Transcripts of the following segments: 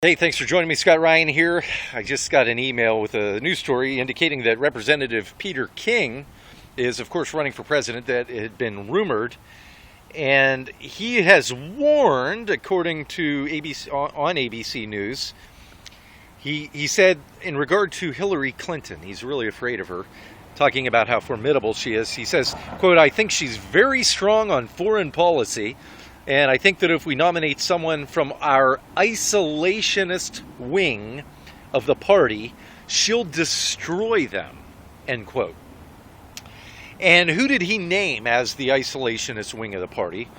Hey, thanks for joining me. Scott Ryan here. I just got an email with a news story indicating that Representative Peter King is, of course, running for president. That it had been rumored. And he has warned, according to ABC News, he said in regard to Hillary Clinton, he's really afraid of her, talking about how formidable she is. He says, quote, "I think she's very strong on foreign policy. And I think that if we nominate someone from our isolationist wing of the party, she'll destroy them," end quote. And who did he name as the isolationist wing of the party?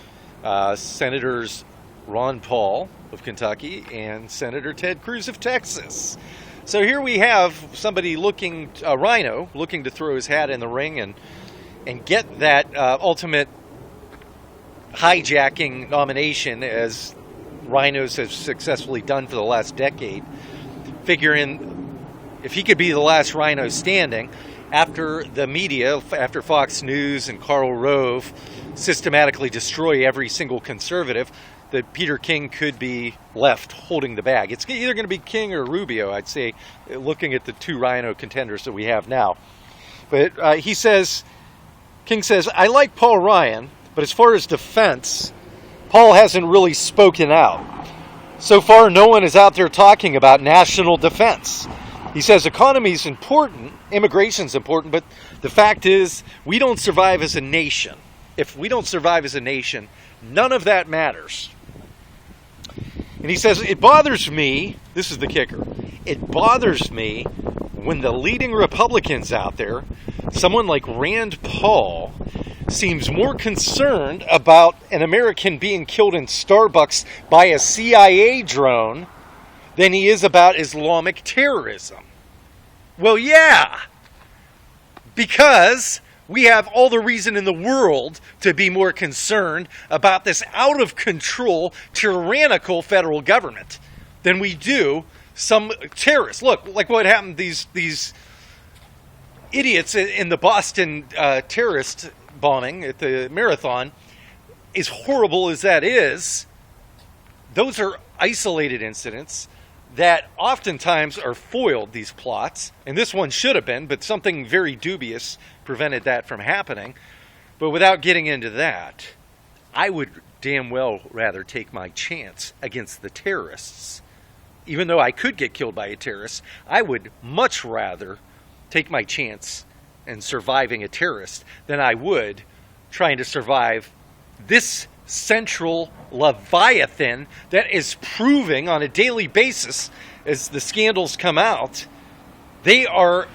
Senators Ron Paul of Kentucky and Senator Ted Cruz of Texas. So here we have somebody a rhino, looking to throw his hat in the ring and get that ultimate hijacking nomination, as rhinos have successfully done for the last decade, figuring if he could be the last rhino standing after the media, after Fox News and Karl Rove systematically destroy every single conservative, that Peter King could be left holding the bag. It's either going to be King or Rubio, I'd say, looking at the two rhino contenders that we have now. But King says, "I like Paul Ryan, but as far as defense, Paul hasn't really spoken out. So far, no one is out there talking about national defense. He says economy's important, immigration's important, but the fact is we don't survive as a nation. If we don't survive as a nation, none of that matters." And he says, "It bothers me," this is the kicker, "it bothers me when the leading Republicans out there, someone like Rand Paul, seems more concerned about an American being killed in Starbucks by a CIA drone than he is about Islamic terrorism." Well, yeah, because we have all the reason in the world to be more concerned about this out-of-control, tyrannical federal government than we do some terrorists. Look, like what happened, these idiots in the Boston terrorist bombing at the marathon, as horrible as that is, those are isolated incidents that oftentimes are foiled, these plots. And this one should have been, but something very dubious prevented that from happening. But without getting into that, I would damn well rather take my chance against the terrorists. Even though I could get killed by a terrorist, I would much rather take my chance in surviving a terrorist than I would trying to survive this central leviathan that is proving on a daily basis, as the scandals come out, they are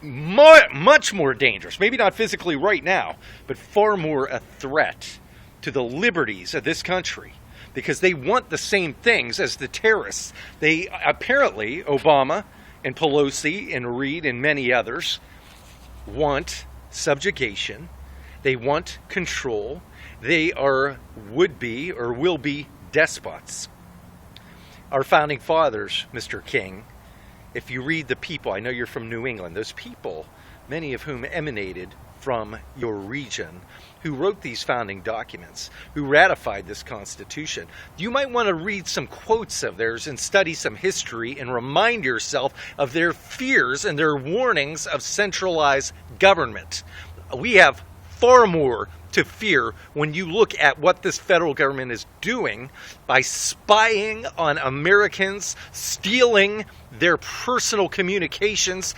much more dangerous. Maybe not physically right now, but far more a threat to the liberties of this country, because they want the same things as the terrorists. They apparently, Obama and Pelosi and Reid and many others, want subjugation. They want control. They are would-be or will be despots. Our founding fathers, Mr. King, if you read the people, I know you're from New England, those people, many of whom emanated from your region, who wrote these founding documents, who ratified this Constitution. You might want to read some quotes of theirs and study some history and remind yourself of their fears and their warnings of centralized government. We have far more to fear when you look at what this federal government is doing by spying on Americans, stealing their personal communications,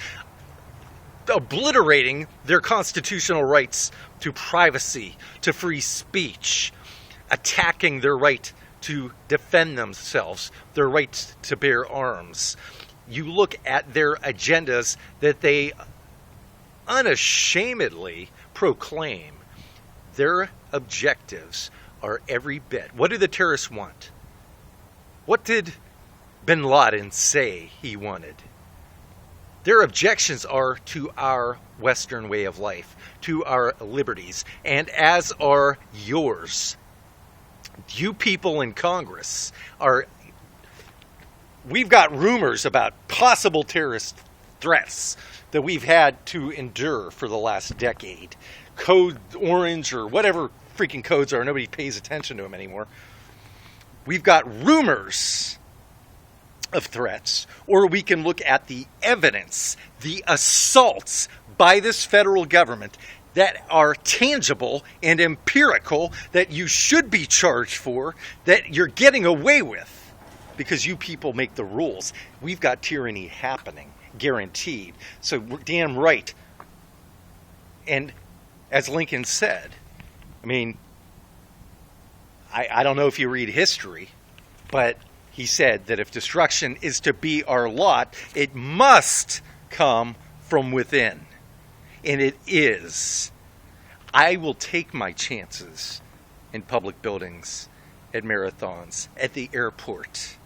obliterating their constitutional rights to privacy, to free speech, attacking their right to defend themselves, their right to bear arms. You look at their agendas that they unashamedly proclaim. Their objectives are every bit. What do the terrorists want? What did bin Laden say he wanted? Their objections are to our Western way of life, to our liberties, and as are yours. You people in Congress we've got rumors about possible terrorist threats that we've had to endure for the last decade. Code Orange or whatever freaking codes are, nobody pays attention to them anymore. We've got rumors of threats, or we can look at the evidence, the assaults by this federal government that are tangible and empirical, that you should be charged for, that you're getting away with because you people make the rules. We've got tyranny happening, guaranteed. So we're damn right. And as Lincoln said, I mean, I don't know if you read history, but he said that if destruction is to be our lot, it must come from within. And it is. I will take my chances in public buildings, at marathons, at the airport,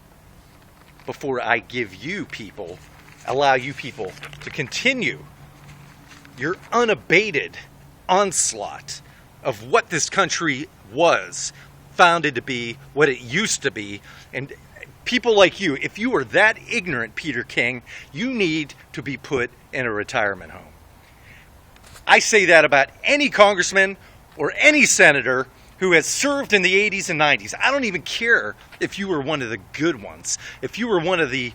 before I give you people, allow you people to continue your unabated onslaught of what this country was founded to be, what it used to be. And people like you, if you are that ignorant, Peter King, you need to be put in a retirement home. I say that about any congressman or any senator who has served in the 80s and 90s. I don't even care if you were one of the good ones. If you were one of the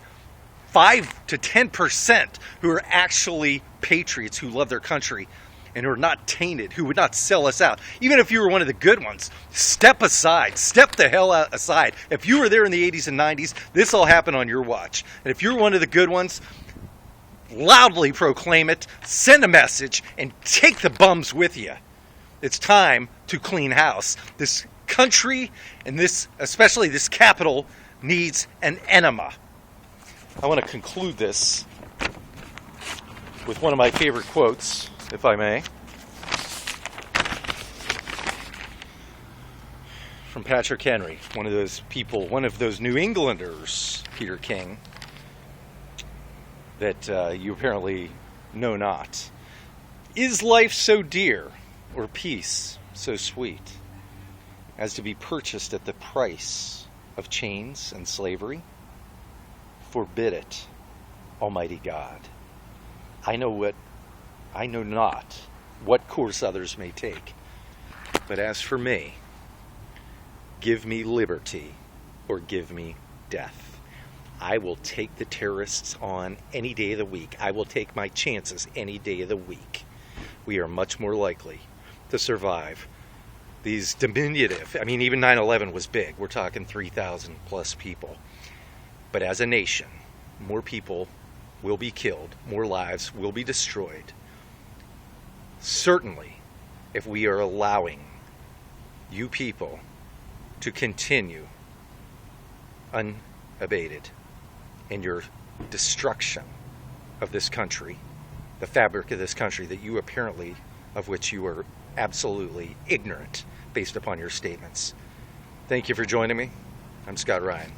5 to 10% who are actually patriots, who love their country and who are not tainted, who would not sell us out. Even if you were one of the good ones, step aside. Step the hell out aside. If you were there in the 80s and 90s, this all happened on your watch. And if you're one of the good ones, loudly proclaim it, send a message, and take the bums with you. It's time to clean house. This country, and this, especially this capital, needs an enema. I want to conclude this with one of my favorite quotes, if I may, from Patrick Henry, one of those people, one of those New Englanders, Peter King, that you apparently know not. Is life so dear, or peace so sweet, as to be purchased at the price of chains and slavery? Forbid it, Almighty God. I know not what course others may take, but as for me, give me liberty or give me death. I will take the terrorists on any day of the week. I will take my chances any day of the week. We are much more likely to survive these diminutive, I mean, even 9/11 was big. We're talking 3,000 plus people. But as a nation, more people will be killed, more lives will be destroyed. Certainly, if we are allowing you people to continue unabated in your destruction of this country, the fabric of this country that you apparently, of which you are absolutely ignorant based upon your statements. Thank you for joining me. I'm Scott Ryan.